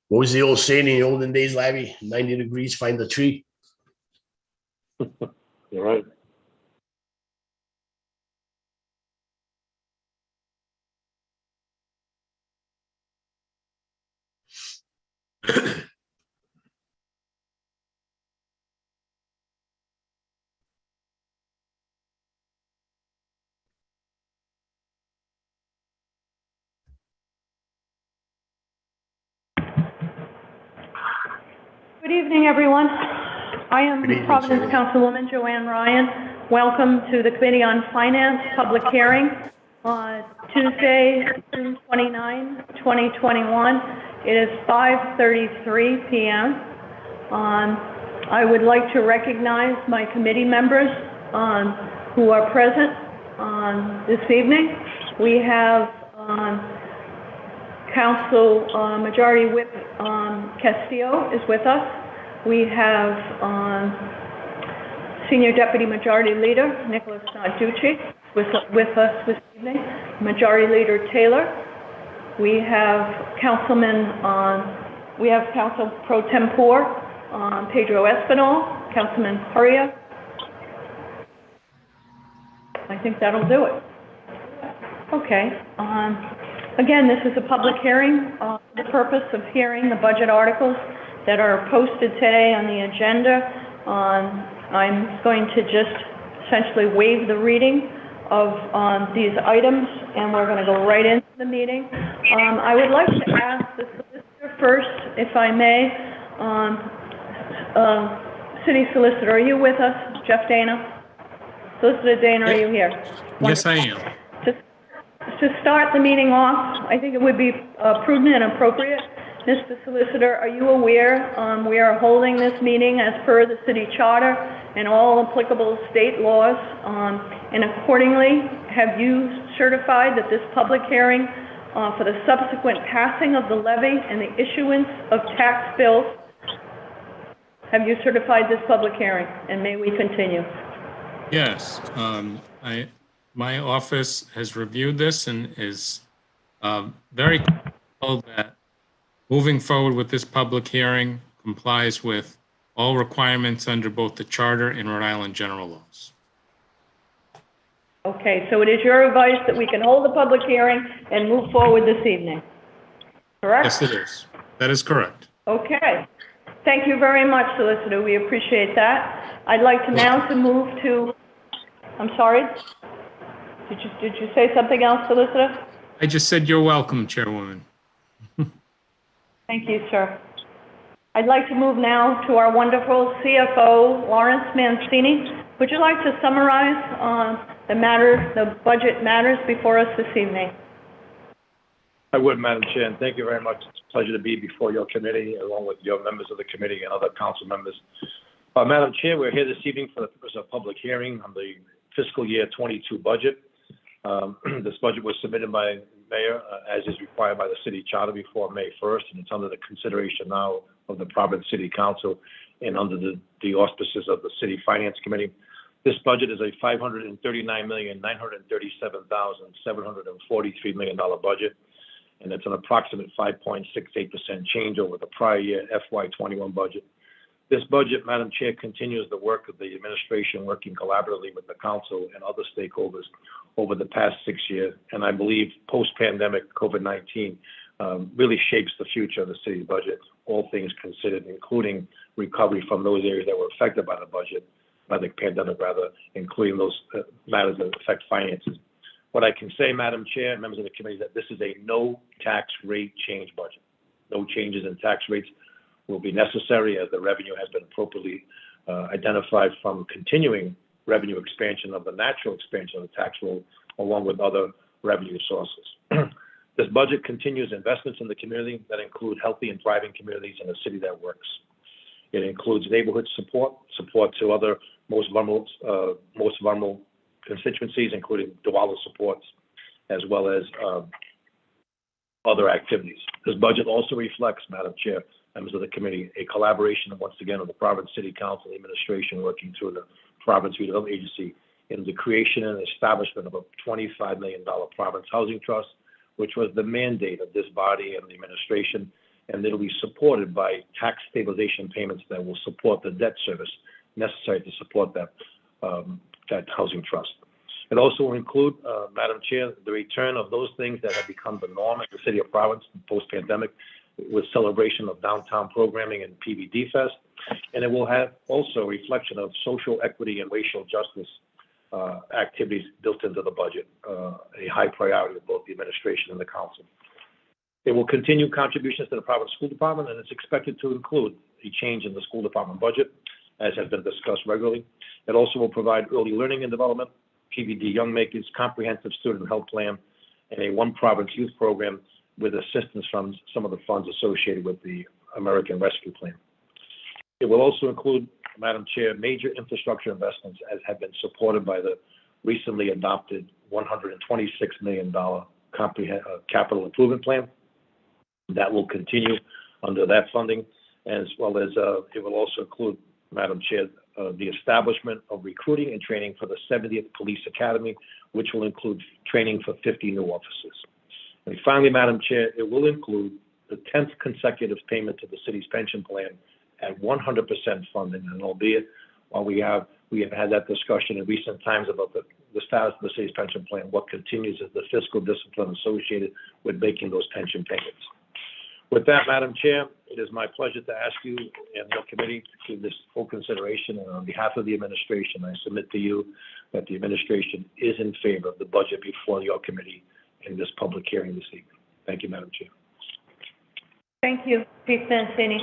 What was the old saying in the olden days, Labby? 90 degrees, find the tree. You're right. Good evening, everyone. I am Good evening, Providence Chair. Councilwoman Joanne Ryan. Welcome to the Committee on Finance public hearing on Tuesday, June 29, 2021. It is 5:33 p.m. I would like to recognize my committee members who are present this evening. We have Council Majority Whip Castillo is with us. We have Senior Deputy Majority Leader Nicholas Narducci with us this evening. Majority Leader Taylor. We have Council Pro Tempore Pedro Espinal, Councilman Hurria. I think that'll do it. Okay. Again, this is a public hearing for the purpose of hearing the budget articles that are posted today on the agenda. I'm going to just essentially waive the reading of these items, and we're going to go right into the meeting. I would like to ask the solicitor first, if I may. City Solicitor, are you with us? Jeff Dana? Solicitor Dana, are you here? Yes, I am. To start the meeting off, I think it would be prudent and appropriate. Mr. Solicitor, are you aware we are holding this meeting as per the city charter and all applicable state laws? And accordingly, have you certified that this public hearing for the subsequent passing of the levy and the issuance of tax bills, have you certified this public hearing? And may we continue? Yes, my office has reviewed this and is very comfortable that moving forward with this public hearing complies with all requirements under both the charter and Rhode Island general laws. Okay, so it is your advice that we can hold the public hearing and move forward this evening, correct? Yes, it is. That is correct. Okay. Thank you very much, Solicitor. We appreciate that. I'd like to now to move to, I'm sorry? Did you say something else, Solicitor? I just said you're welcome, Chairwoman. Thank you, sir. I'd like to move now to our wonderful CFO, Lawrence Mancini. Would you like to summarize the budget matters before us this evening? I would, Madam Chair, and thank you very much. It's a pleasure to be before your committee, along with your members of the committee and other council members. Madam Chair, we're here this evening for the purpose of public hearing on the fiscal year 22 budget. This budget was submitted by Mayor, as is required by the city charter, before May 1st, and it's under the consideration now of the Providence City Council and under the auspices of the City Finance Committee. This budget is a $539,937,743 million budget, and it's an approximate 5.68% change over the prior year FY21 budget. This budget, Madam Chair, continues the work of the administration working collaboratively with the council and other stakeholders over the past 6 years, and I believe post-pandemic COVID-19 really shapes the future of the city's budget, all things considered, including recovery from those areas that were affected by the budget, by the pandemic rather, including those matters that affect finances. What I can say, Madam Chair, members of the committee, is that this is a no tax rate change budget. No changes in tax rates will be necessary, as the revenue has been appropriately identified from continuing revenue expansion of the natural expansion of the tax roll, along with other revenue sources. This budget continues investments in the community that include healthy and thriving communities in a city that works. It includes neighborhood support to other most vulnerable constituencies, including DeWalla supports, as well as other activities. This budget also reflects, Madam Chair, members of the committee, a collaboration, once again, of the Providence City Council administration working through the Providence Redevelopment Agency in the creation and establishment of a $25 million Providence Housing Trust, which was the mandate of this body and the administration, and it'll be supported by tax stabilization payments that will support the debt service necessary to support that housing trust. It also will include, Madam Chair, the return of those things that have become the norm in the city of Providence post-pandemic, with celebration of downtown programming and PVD Fest. And it will have also a reflection of social equity and racial justice activities built into the budget, a high priority of both the administration and the council. It will continue contributions to the Providence School Department, and it's expected to include a change in the school department budget, as has been discussed regularly. It also will provide early learning and development, PVD Young Makers, comprehensive student health plan, and a One Providence youth program with assistance from some of the funds associated with the American Rescue Plan. It will also include, Madam Chair, major infrastructure investments as have been supported by the recently adopted $126 million capital improvement plan. That will continue under that funding, as well as it will also include, Madam Chair, the establishment of recruiting and training for the 70th Police Academy, which will include training for 50 new officers. And finally, Madam Chair, it will include the 10th consecutive payment to the city's pension plan at 100% funding. And albeit, while we have had that discussion in recent times about the status of the city's pension plan, what continues is the fiscal discipline associated with making those pension payments. With that, Madam Chair, it is my pleasure to ask you and your committee to give this full consideration. And on behalf of the administration, I submit to you that the administration is in favor of the budget before your committee in this public hearing this evening. Thank you, Madam Chair. Thank you, Chief Mancini.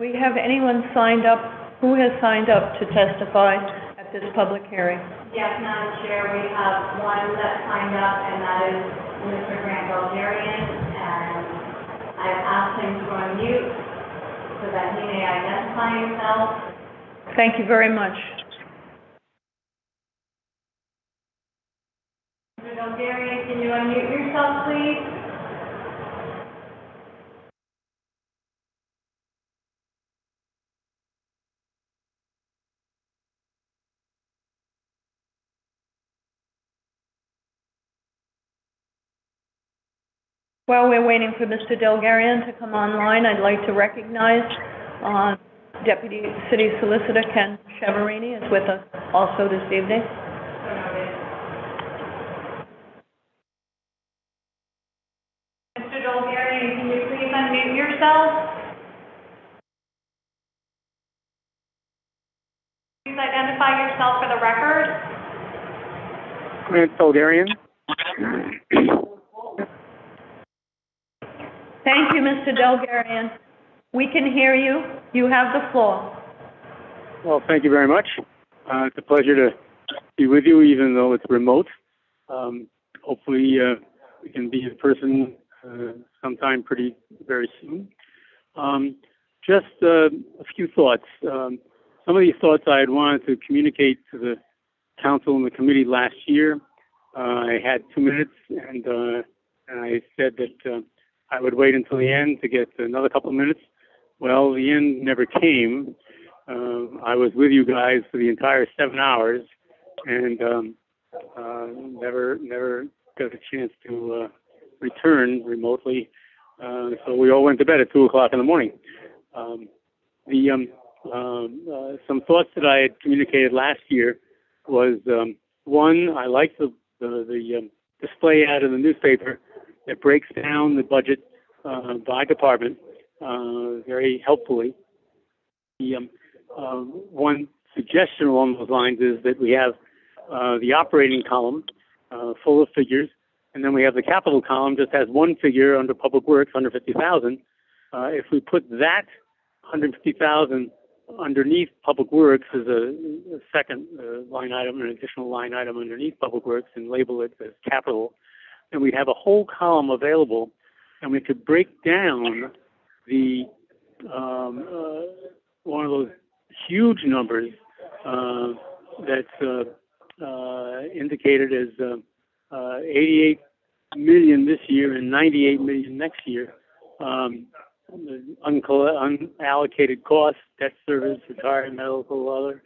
We have anyone signed up? Who has signed up to testify at this public hearing? Yes, Madam Chair, we have one that signed up, and that is Mr. Grant Bulgarian, and I've asked him to unmute so that he may identify himself. Thank you very much. Mr. Bulgarian, can you unmute yourself, please? While we're waiting for Mr. Delgarian to come online, I'd like to recognize Deputy City Solicitor Ken Cheverini is with us also this evening. Mr. Bulgarian, can you please unmute yourself? Please identify yourself for the record. Grant Bulgarian. Thank you, Mr. Delgarian. We can hear you. You have the floor. Well, thank you very much. It's a pleasure to be with you, even though it's remote. Hopefully, we can be in person sometime very soon. Just a few thoughts. Some of these thoughts I had wanted to communicate to the council and the committee last year. I had 2 minutes, and I said that I would wait until the end to get another couple of minutes. Well, the end never came. I was with you guys for the entire 7 hours, and never got a chance to return remotely. So we all went to bed at 2 o'clock in the morning. Some thoughts that I had communicated last year was, one, I like the display ad in the newspaper that breaks down the budget by department very helpfully. One suggestion along those lines is that we have the operating column full of figures, and then we have the capital column just has one figure under Public Works, under 50,000. If we put that 150,000 underneath Public Works as a second line item, an additional line item underneath Public Works, and label it as capital, and we'd have a whole column available, and we could break down the one of those huge numbers that's indicated as 88 million this year and 98 million next year. Unallocated costs, debt service, retirement, medical, other.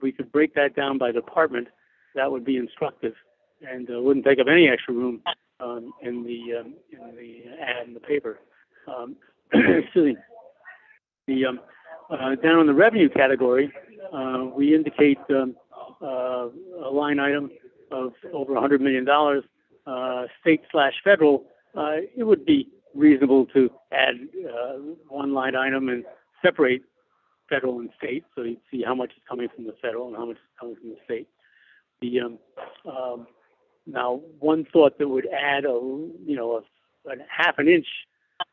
We could break that down by department. That would be instructive and wouldn't take up any extra room in the ad in the paper. Excuse me. Down in the revenue category, we indicate a line item of over $100 million, state/federal. It would be reasonable to add one line item and separate federal and state, so you see how much is coming from the federal and how much is coming from the state. Now, one thought that would add a half an inch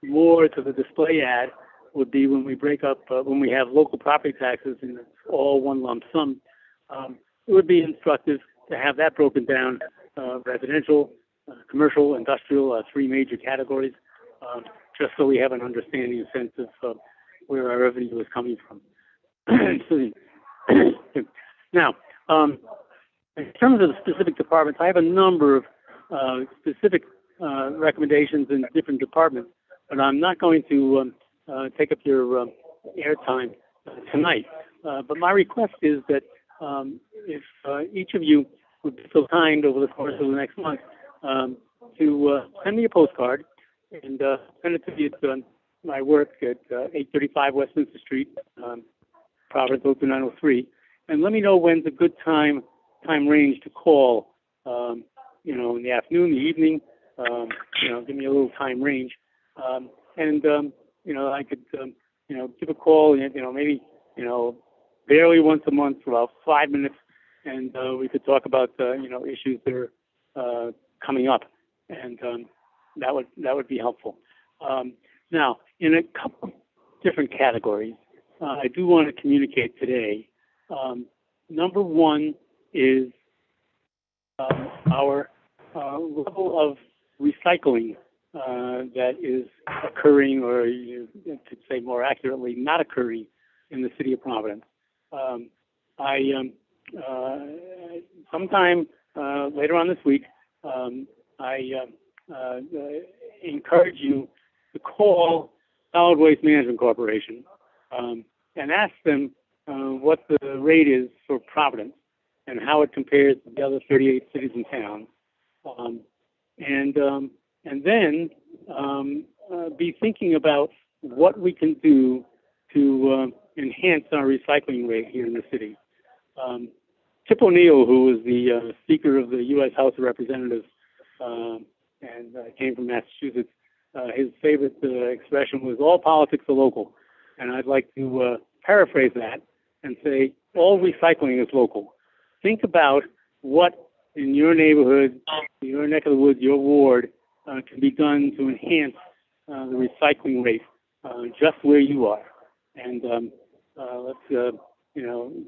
more to the display ad would be when we break up, when we have local property taxes and it's all one lump sum. It would be instructive to have that broken down, residential, commercial, industrial, three major categories, just so we have an understanding and sense of where our revenue is coming from. Now, in terms of the specific departments, I have a number of specific recommendations in different departments, but I'm not going to take up your airtime tonight. But my request is that if each of you would be so kind over the course of the next month to send me a postcard and send it to me at my work at 835 Westminster Street, Providence 02903, and let me know when's a good time range to call. In the afternoon, the evening. Give me a little time range, and I could give a call. Maybe barely once a month for about 5 minutes, and we could talk about issues that are coming up, and that would be helpful. Now, in a couple different categories, I do want to communicate today. Number one is our level of recycling that is occurring, or you could say more accurately, not occurring in the city of Providence. Sometime later on this week, I encourage you to call Solid Waste Management Corporation and ask them what the rate is for Providence and how it compares to the other 38 cities and towns, and then be thinking about what we can do to enhance our recycling rate here in the city. Chip O'Neill, who is the Speaker of the U.S. House of Representatives and came from Massachusetts, his favorite expression was, "All politics are local." And I'd like to paraphrase that and say, all recycling is local. Think about what in your neighborhood, your neck of the woods, your ward, can be done to enhance the recycling rate just where you are. And let's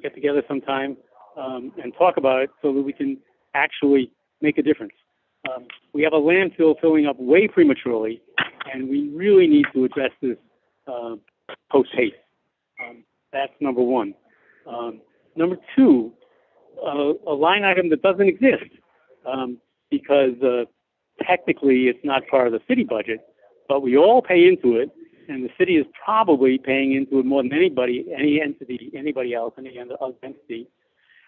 get together sometime and talk about it so that we can actually make a difference. We have a landfill filling up way prematurely, and we really need to address this post-haste. That's number one. Number two, a line item that doesn't exist because technically it's not part of the city budget, but we all pay into it, and the city is probably paying into it more than anybody, any entity, anybody else, any other entity,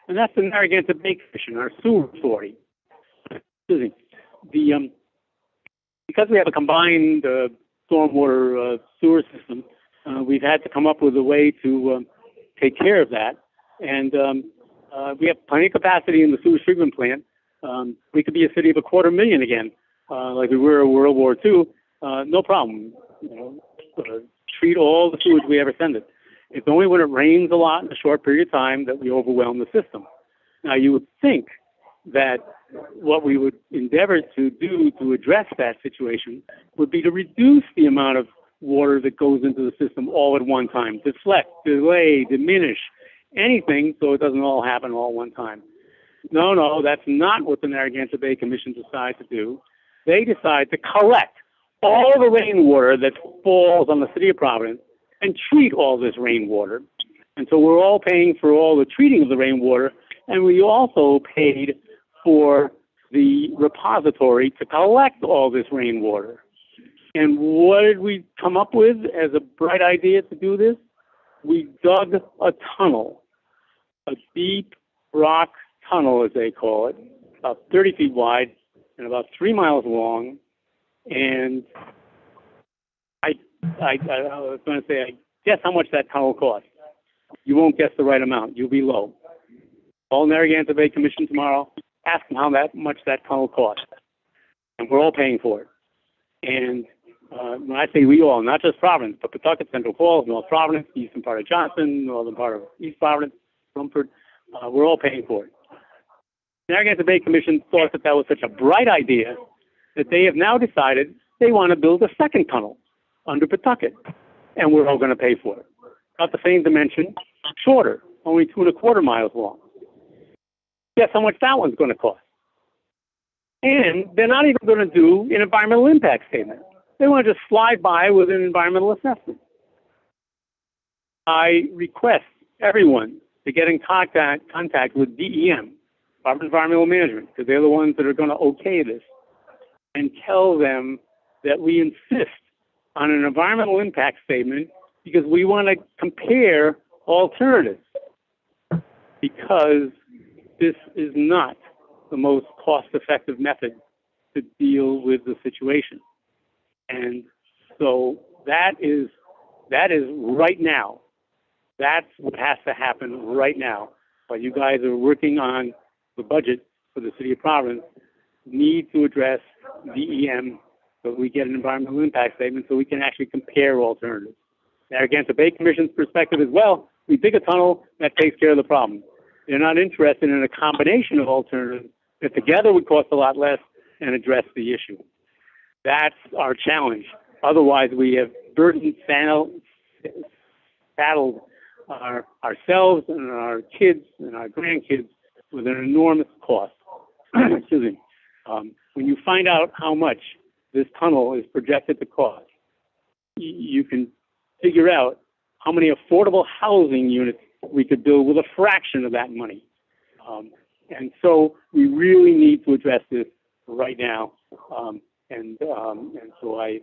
and that's the Narragansett Bay Commission, our sewer authority. Excuse me. Because we have a combined stormwater sewer system, we've had to come up with a way to take care of that, and we have plenty of capacity in the sewage treatment plant. We could be a city of 250,000 again, like we were in World War II. No problem. Treat all the sewage we ever send it. It's only when it rains a lot in a short period of time that we overwhelm the system. Now, you would think that what we would endeavor to do to address that situation would be to reduce the amount of water that goes into the system all at one time, deflect, delay, diminish, anything so it doesn't all happen all at one time. No, that's not what the Narragansett Bay Commission decides to do. They decide to collect all the rainwater that falls on the city of Providence and treat all this rainwater. And so we're all paying for all the treating of the rainwater, and we also paid for the repository to collect all this rainwater. And what did we come up with as a bright idea to do this? We dug a tunnel, a deep rock tunnel, as they call it, about 30 feet wide and about 3 miles long. And I was going to say, guess how much that tunnel costs. You won't guess the right amount. You'll be low. Call Narragansett Bay Commission tomorrow. Ask them how much that tunnel costs. And we're all paying for it. And when I say we all, not just Providence, but Pawtucket, Central Falls, North Providence, eastern part of Johnson, northern part of East Providence, Rumford, we're all paying for it. The Narragansett Bay Commission thought that was such a bright idea that they have now decided they want to build a second tunnel under Pawtucket, and we're all going to pay for it. About the same dimension, shorter, only 2¼ miles long. Guess how much that one's going to cost? And they're not even going to do an environmental impact statement. They want to just slide by with an environmental assessment. I request everyone to get in contact with DEM, Department of Environmental Management, because they're the ones that are going to okay this, and tell them that we insist on an environmental impact statement because we want to compare alternatives, because this is not the most cost-effective method to deal with the situation. And so that is right now. That's what has to happen right now. While you guys are working on the budget for the city of Providence, need to address DEM so we get an environmental impact statement so we can actually compare alternatives. Narragansett Bay Commission's perspective as well, we dig a tunnel, that takes care of the problem. They're not interested in a combination of alternatives that together would cost a lot less and address the issue. That's our challenge. Otherwise, we have saddled ourselves and our kids and our grandkids with an enormous cost. Excuse me. When you find out how much this tunnel is projected to cost, you can figure out how many affordable housing units we could build with a fraction of that money. And so we really need to address this right now. And so I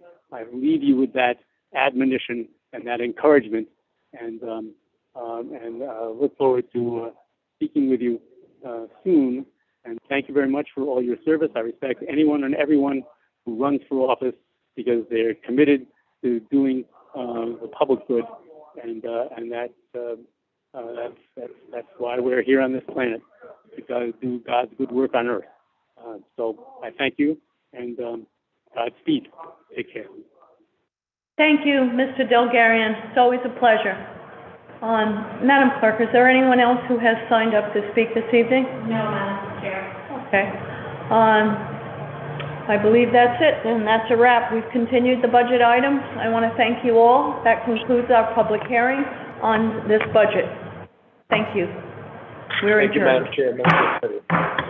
leave you with that admonition and that encouragement, and look forward to speaking with you soon. And thank you very much for all your service. I respect anyone and everyone who runs for office because they're committed to doing the public good, and that's why we're here on this planet, to do God's good work on earth. So I thank you, and Godspeed. Take care. Thank you, Mr. Delgarian. It's always a pleasure. Madam Clerk, is there anyone else who has signed up to speak this evening? No, Madam Chair. Okay. I believe that's it, and that's a wrap. We've continued the budget items. I want to thank you all. That concludes our public hearing on this budget. Thank you. We're adjourned. Thank you, Madam Chair.